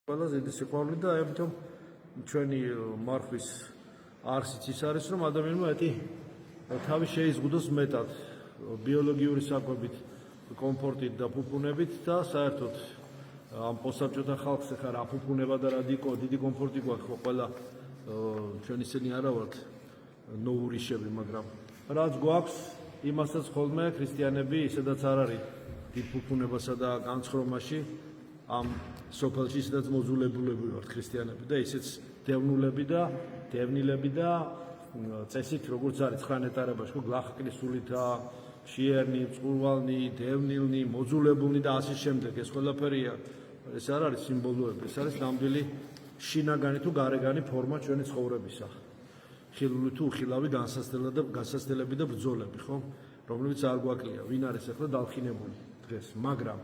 ყველაზე დიდი სიყვარული და ამიტომ ჩვენი მარხვის არსიც ის არის, რომ ადამიანმა ეტი თავი შეიზღუდოს მეტად ბიოლოგიური საკვებით, კომფორტით და ფუფუნებით და საერთოდ ამ პოსტსაბჭოთა ხალხს ახლა რა ფუფუნება და რა დიდი კომფორტი გვაქვს, ხო ყველა ჩვენ ისინი არა ვართ ნოურიშები, მაგრამ რაც გვაქვს, იმასაც ხოლმე ქრისტიანები ისედაც არ არის დიდ ფუფუნებასა და განცხრომაში ამ სოფელში სადაც მოძულებულები ვართ ქრისტიანები და ისიც დევნილები და წესით როგორც არის ცხრა ნეტარებაში ხო გლახაკრის სულითა შიერნი, წყურვალნი, დევნილნი, მოძულებულნი და ასე შემდეგ ეს ყველაფერია ეს არ არის სიმბოლოები ეს არის ნამდვილი შინაგანი თუ გარეგანი ფორმა ჩვენი ცხოვრებისა ხილული თუ უხილავი განსასწრებელი და ბრძოლები ხო რომლებიც არ გვაკლია ვინ არის ახლა დალხინებული დღეს მაგრამ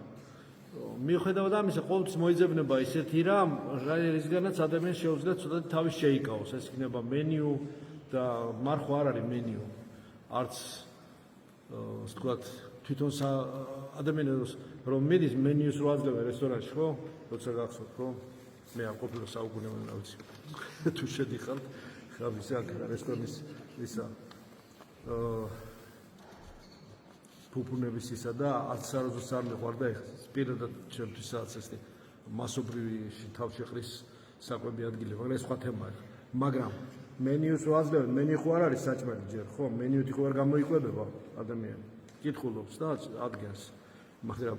მიუხედავად ამისა, ყოველთვის მოიძებნება ისეთი რამ, რისგანაც ადამიანს შეუძლია ცოტათი თავი შეიკავოს. ეს იქნება მენიუ და მარხვა არ არის მენიუ. არც ასე ვთქვათ, თვითონ ადამიანს რომ მიდის მენიუს რო აძლევენ რესტორანში, ხო? როცა გახსოვთ, ხო? მე არ ყოფილა საუგუნებელი რა ვიცი. თუ შედიხართ, ხაბის აქ რესტორნის ისა ფუფუნებისისა და არცაროზოს არ მეყვარდა ეხლა პირადად ჩემთვისაც ეს მასობრივი თავშეყრის საკვები ადგილი მაგრამ ეს სხვა თემაა მაგრამ მენიუს რო აძლევენ მენიუ ხო არ არის საჭმელი ჯერ ხო მენიუთი ხო არ გამოიკვებება ადამიანი კითხულობს და ადგენს მაგრამ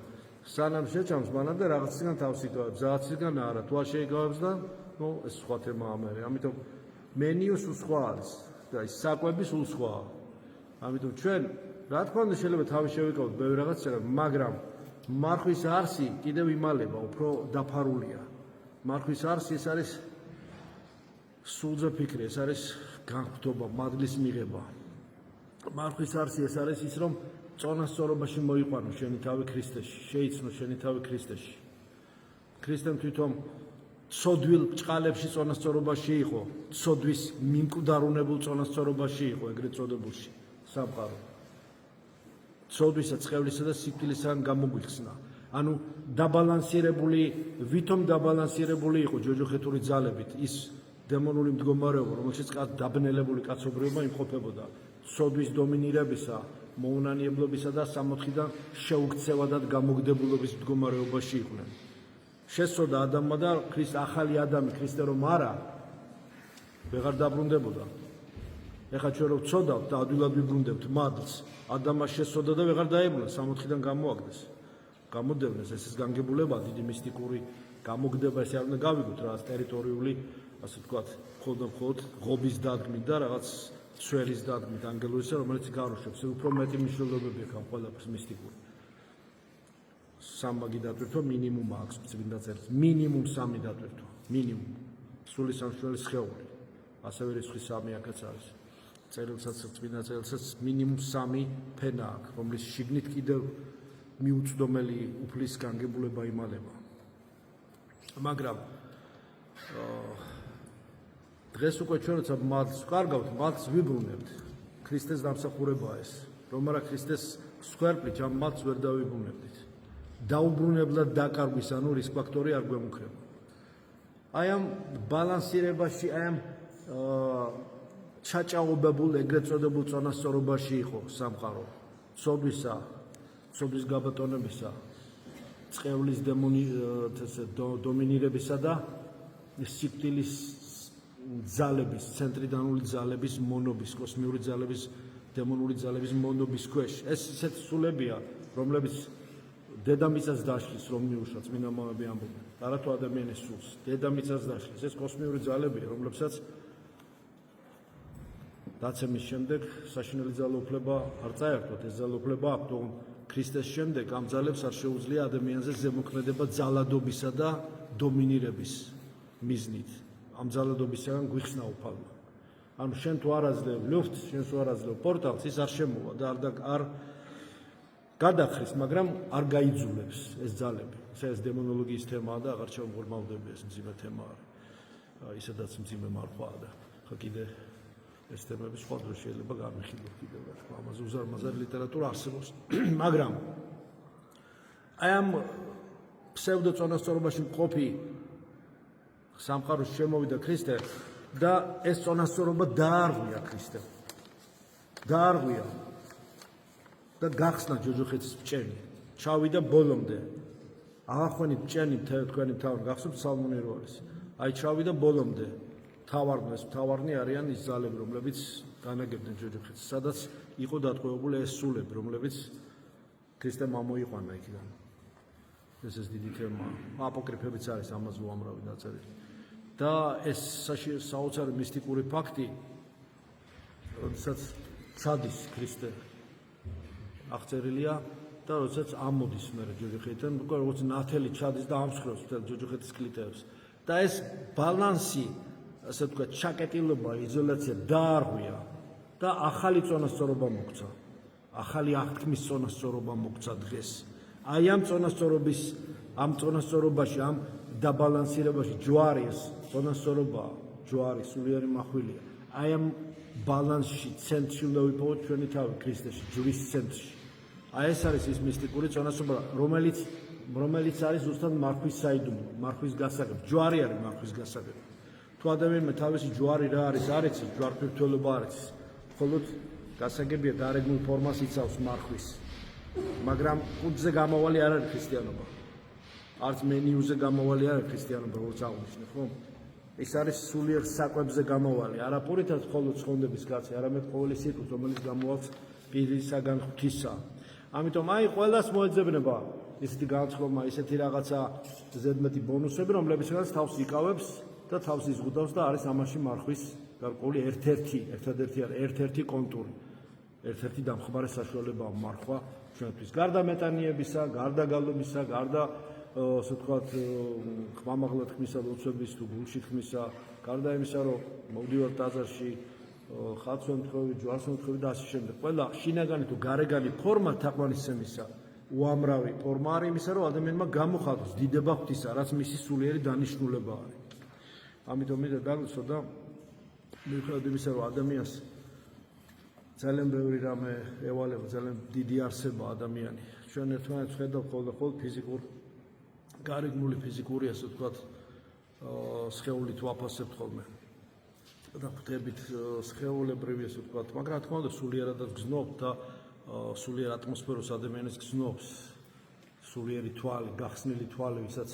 სანამ შეჭამს მანამდე რაღაცისგან თავს იკავებს ზააცისგან არა თუ არ შეიკავებს და ნუ ეს სხვა თემაა მე ამიტომ მენიუს სხვა არის და ის საკვები სულ სხვაა ამიტომ ჩვენ რა თქმა უნდა შეიძლება თავი შევიკავოთ ბევრი რაღაცა მაგრამ მარხვის არსი კიდევ იმალება უფრო დაფარულია მარხვის არსი ეს არის სულზე ფიქრი ეს არის განხდობა მადლის მიღება მარხვის არსი ეს არის ის რომ წონასწორობაში მოიყვანო შენი თავი ქრისტეში შეიცნო შენი თავი ქრისტეში ქრისტემ თვითონ ცოდვილ ჭყალებში წონასწორობაში იყო ცოდვის მიმკვდარუნებულ წონასწორობაში იყო ეგრეთ წოდებულში სამყარო ცოდვისა, წყევლისა და სიკვდილისგან გამოგვიხსნა. ანუ დაბალანსირებული, ვითომ დაბალანსირებული იყო ჯოჯოხეთური ძალებით ის დემონური მდგომარეობა, რომელშიც დაბნელებული კაცობრიობა იმყოფებოდა. ცოდვის დომინირებისა, მოუნანიებლობისა და სამოთხიდან შეუქცევადად გამოგდებულობის მდგომარეობაში იყვნენ. შესწოდა ადამმა და ახალი ადამი ქრისტე რომ არა, ვეღარ დაბრუნდებოდა. ეხლა ჩვენ რო ვწოდავთ და ადვილად ვიბრუნდებთ მადლს ადამას შესწოდა და ვეღარ დაებრუნა სამოთხიდან გამოაგდეს გამოდევნეს ეს განგებულება დიდი მისტიკური გამოგდება ესე არ უნდა გავიგოთ რა ტერიტორიული ასე ვთქვათ მხოლოდ ღობის დადგმით და რაღაც ცველის დადგმით ანგელოზისა რომელიც გაროშობს უფრო მეტი მნიშვნელობები აქვს ამ ყველაფერს მისტიკური სამმაგი დატვირთვა მინიმუმ აქვს წმინდა წერილს მინიმუმ 3 დატვირთვა მინიმუმ სული სამშველის სხეული ასევე რიცხვის 3 აქაც არის წერილსაც წმინდა წერილსაც მინიმუმ 3 ფენა აქვს, რომლის შიგნით კიდევ მიუწვდომელი უფლის განგებულება იმალება. მაგრამ დღეს უკვე ჩვენ როცა მადლს ვკარგავთ, მადლს ვიბრუნებთ. ქრისტეს დამსახურებაა ეს. რომ არა ქრისტეს სქვერპლით ამ მადლს ვერ დავიბრუნებდით. დაუბრუნებლად დაკარგვის ანუ რისკ ფაქტორი არ გვემუქრება. აი ამ ბალანსირებაში, აი ამ ჩაჭაობებულ ეგრეთ წოდებულ წონასწორობაში იყო სამყარო ცოდვის გაბატონებისა წყევლის დომინირებისა და სიკვდილის ძალების ცენტრიდანული ძალების მონობის კოსმიური ძალების დემონური ძალების მონობის ქვეშ ეს ისეთი სულებია რომლებიც დედამიწას დაშლის რომ მიუშვა წმინდა მამები ამბობენ არა თუ ადამიანის სულს დედამიწას დაშლის ეს კოსმიური ძალებია რომლებსაც დაცემის შემდეგ საშინელი ძალაუფლება არ წაერთვათ ეს ძალაუფლება აქვს თუმცა ქრისტეს შემდეგ ამ ძალებს არ შეუძლია ადამიანზე ზემოქმედება ძალადობისა და დომინირების მიზნით ამ ძალადობისგან გვიხსნა უფალმა ანუ შენ თუ არ აძლევ ლუფტს შენ თუ არ აძლევ პორტალს ის არ შემოვა და არ გადახრის მაგრამ არ გაიძულებს ეს ძალები ეს დემონოლოგიის თემაა და აღარ ჩავმოღრმავდები ეს მძიმე თემა არის ისედაც მძიმე მარხვაა და ხო კიდე ეს თემები სხვა დროს შეიძლება გამიხილოთ კიდევ რა თქმა ამაზე უზარმაზარი ლიტერატურა არსებობს მაგრამ აი ამ ფსევდო წონასწორობაში მყოფი სამყაროს შემოვიდა ქრისტე და ეს წონასწორობა დაარღვია ქრისტემ. დაარღვია და გახსნა ჯოჯოხეთის ბჭენი. ჩავიდა ბოლომდე. აღახვენით ბჭენი თქვენი მთავარ გახსოვთ სალმონი როალის. აი ჩავიდა ბოლომდე. მთავარნი არიან ის ძალები, რომლებიც განაგებდნენ ჯოჯოხეთს, სადაც იყო დატყვევებული ეს სულები, რომლებიც ქრისტემ ამოიყვანა იქიდან. ეს დიდი თემა. აპოკრიფებიც არის ამაზე უამრავი დაწერილი. და ეს საოცარი მისტიკური ფაქტი, როდესაც ჩადის ქრისტე აღწერილია და როდესაც ამოდის მერე ჯოჯოხეთიდან, უკვე როგორც ნათელი ჩადის და ამსხვრევს მთელ ჯოჯოხეთის კლიტეებს. და ეს ბალანსი, ასე ვთქვათ, ჩაკეტილობა, იზოლაცია დაარღვია და ახალი წონასწორობა მოგცა. ახალი აღთქმის წონასწორობა მოგცა დღეს. აი ამ წონასწორობაში, ამ დაბალანსირებაში ჯვარის წონასწორობა, ჯვარი სულიერი მახვილია. აი ამ ბალანსში, ცენტრში უნდა ვიპოვოთ ჩვენი თავი ქრისტეში, ჯვრის ცენტრში. აი ეს არის ის მისტიკური წონასწორობა, რომელიც არის ზუსტად მარხვის საიდუმლო, მარხვის გასაგები. ჯვარი არის მარხვის გასაგები. თუ ადამიანმა თავისი ჯვარი რა არის, არ იცის, ჯვარფირთველობა არ იცის. მხოლოდ გასაგებია დარეგნულ ფორმას იცავს მარხვის. მაგრამ კუძზე გამოვალი არ არის ქრისტიანობა. არც მენიუზე გამოვალი არ არის ქრისტიანობა, როგორც აღვნიშნე, ხო? ეს არის სულიერ საკვებზე გამოვალი. არაფორითაც მხოლოდ ცხონდების კაცი, არამედ ყოველი სიტყვის, რომელიც გამოაქვს პირისაგან ღვთისა. ამიტომ აი ყველას მოეძებნება ისეთი განწყობა, ისეთი რაღაცა ზედმეტი ბონუსები, რომლებიცაც თავს იკავებს და თავს იზღუდავს და არის ამაში მარხვის გარკვეული ერთ-ერთი კონტური, ერთ-ერთი დამხმარე საშუალებაა მარხვა ჩვენთვის. გარდა მეტანიებისა, გარდა გალობისა, გარდა ასე ვთქვათ, ხმამაღლა თქმისა, ლოცვების თუ გულში თქმისა, გარდა იმისა, რომ მოვდივართ ტაძარში, ხატს ვემთხვევით, ჯვარს ვემთხვევით და ასე შემდეგ. ყველა შინაგანი თუ გარეგანი ფორმა თაყვანისცემისა, უამრავი ფორმა არის იმისა, რომ ადამიანმა გამოხატოს დიდება ღვთისა, რაც მისი სულიერი დანიშნულება არის. ამიტომ მინდა დაგვრცო და მიუხედავად იმისა, რომ ადამიანს ძალიან ბევრი რამე ევალება, ძალიან დიდი არსება ადამიანი. ჩვენ ერთმანეთს ხედავთ ყოველდღე ფიზიკურ, გარეგნული ფიზიკური, ასე ვთქვათ, სხეულით ვაფასებთ ხოლმე. და ხვდებით სხეულებრივი, ასე ვთქვათ, მაგრამ რა თქმა უნდა, სულიერადაც გზნობთ და სულიერ ატმოსფეროს ადამიანის გზნობს. სულიერი თვალი, გახსნილი თვალი, ვისაც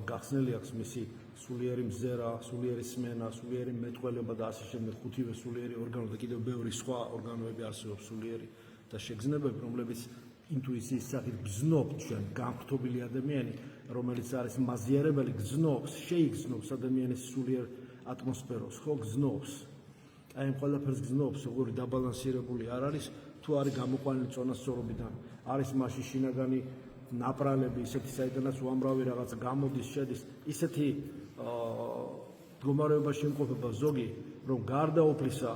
გახსნილი აქვს მისი სულიერი მზერა, სულიერი სმენა, სულიერი მეტყველება და ასე შემდეგ, ხუთივე სულიერი ორგანო და კიდევ ბევრი სხვა ორგანოები არსებობს სულიერი და შეგრძნებები, რომლებიც ინტუიციის სახით გზნობთ ჩვენ განხრთობილი ადამიანი, რომელიც არის მაზიარებელი, გზნობს, შეიგზნობს ადამიანის სულიერ ატმოსფეროს, ხო გზნობს. აი ამ ყველაფერს გზნობს, როგორი დაბალანსირებული არ არის, თუ არის გამოყვანილი წონასწორობიდან, არის მასში შინაგანი ნაპრალები, ისეთი საიდანაც უამრავი რაღაც გამოდის, შედის, ისეთი მდგომარეობაში იმყოფება ზოგი, რომ გარდა უფლისა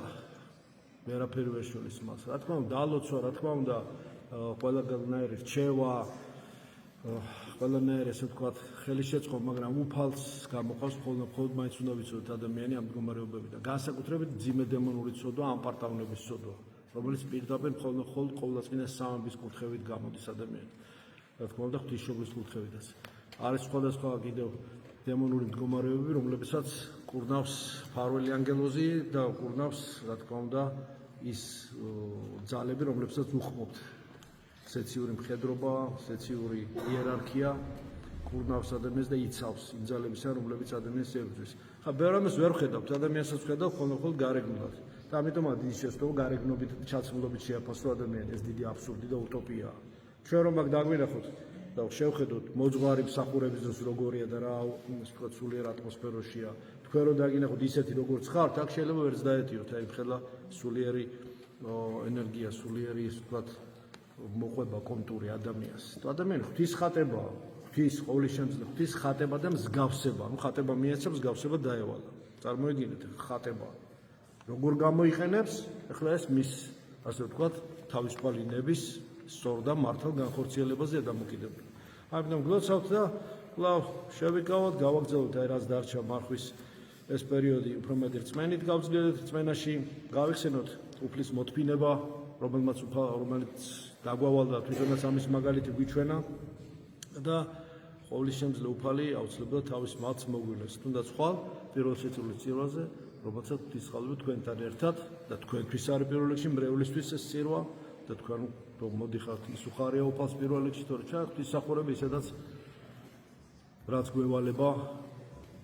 ვერაფერი ვერ შორის მას. რა თქმა უნდა, დალოცვა, რა თქმა უნდა, ყველანაირი რჩევა, ყველანაირი, ასე ვთქვათ, ხელისშეწყობა, მაგრამ უფალს გამოყავს მხოლოდ მაინც უნდა ვიცოდეთ ადამიანი ამ მდგომარეობებიდან. განსაკუთრებით მძიმე დემონური ცოდვა, ამპარტავნების ცოდვა, რომელიც პირდაპირ მხოლოდ ყოვლადწმინდა სამების კუთხევით გამოდის ადამიანი. რა თქმა უნდა, ღვთისმშობლის კუთხევითაც. არის სხვადასხვა კიდევ დემონური მდგომარეობები, რომლებსაც კურნავს ფარველი ანგელოზი და კურნავს, რა თქმა უნდა, ის ძალები, რომლებსაც უხმობთ. სეციური მხედრობა, სეციური იერარქია კურნავს ადამიანს და იცავს იმ ძალებისა, რომლებიც ადამიანს ებრძვის. ხა ბევრ ამას ვერ ხედავთ, ადამიანსაც ხედავთ მხოლოდ გარეგნულად. და ამიტომაა დიდი შეცდომა გარეგნობით ჩაცმულობით შეაფასო ადამიანი, ეს დიდი აბსურდი და утоპიაა. ჩვენ რომ აქ დაგვინახოთ და შევხედოთ მოძღვარი მსახურების დროს როგორია და რა ვთქვათ სულიერ ატმოსფეროშია, თქვენ რომ დაგინახოთ ისეთი როგორც ხართ, აქ შეიძლება ვერც დაეტიოთ, აი ხელა სულიერი ენერგია, სულიერი ის ვთქვათ მოყვება კონტური ადამიანს. თუ ადამიანი ღვთის ხატებაა, ღვთის ყოვლისშემძლე ღვთის ხატება და მსგავსება, ანუ ხატება მიეცა, მსგავსება დაევალა. წარმოიდგინეთ ხატება. როგორ გამოიყენებს, ახლა ეს მის, ასე ვთქვათ, თავისუფალი ნების სწორ და მართალ განხორციელებაზეა დამოკიდებული. ამიტომ გლოცავთ და კვლავ შევიკავოთ, გავაგრძელოთ აი რაც დარჩა მარხვის ეს პერიოდი უფრო მეტი რწმენით გავძლიერეთ რწმენაში, გავიხსენოთ უფლის მოთფინება, რომელიც დაგვავალდა თვითონაც ამის მაგალითი გვიჩვენა და ყოვლისშემძლე უფალი აუცილებლად თავის მალს მოგვივლენს, თუნდაც ხვალ პირველ სიძულვის წირვაზე, რომელსაც ღვთისმსხალები თქვენთან ერთად და თქვენთვის არის პირველ რიგში მრევლისთვის ეს წირვა და თქვენ მოდიხართ ის უხარია უფალს პირველ რიგში, თორე ჩა ღვთისმსახურები ისედაც რაც გვევალება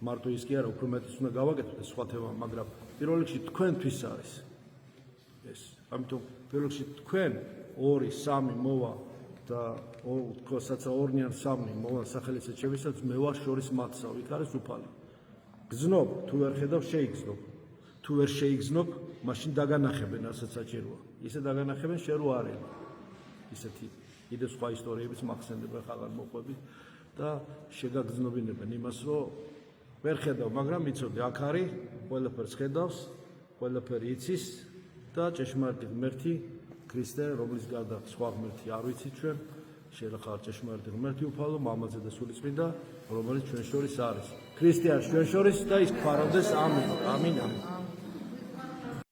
მარტო ის კი არა, უფრო მეტიც უნდა გავაკეთოთ ეს სხვა თემა, მაგრამ პირველ რიგში თქვენთვის არის ეს. ამიტომ პირველ რიგში თქვენ 2-3 მოვა და თქოსაც 2-3 მოვა სახელისეჩებისაც მე ვარ შორის მათსა, იქ არის უფალი. გზნობ, თუ ვერ ხედავ შეიგზნობ. თუ ვერ შეიგზნობ, მაშინ დაგანახებენ, რასაც საჭიროა. ისე დაგანახებენ, შენ რო არ ელი. ისეთი კიდე სხვა ისტორიებიც მახსენდება, ხალხად მოყვებით და შეგაგზნობინებენ იმას, რომ ვერ ხედავ, მაგრამ იცოდი, აქ არის, ყველაფერს ხედავს, ყველაფერი იცის და ჭეშმარიტი ღმერთი ქრისტე, რომლის გარდა სხვა ღმერთი არ ვიცით ჩვენ, შენ ხარ ჭეშმარიტი ღმერთი უფალო, მამაძე და სულიწმინდა, რომელიც ჩვენ შორის არის. ქრისტე არის ჩვენ შორის და ის გვფარავდეს. ამინ. ამინ. ამინ.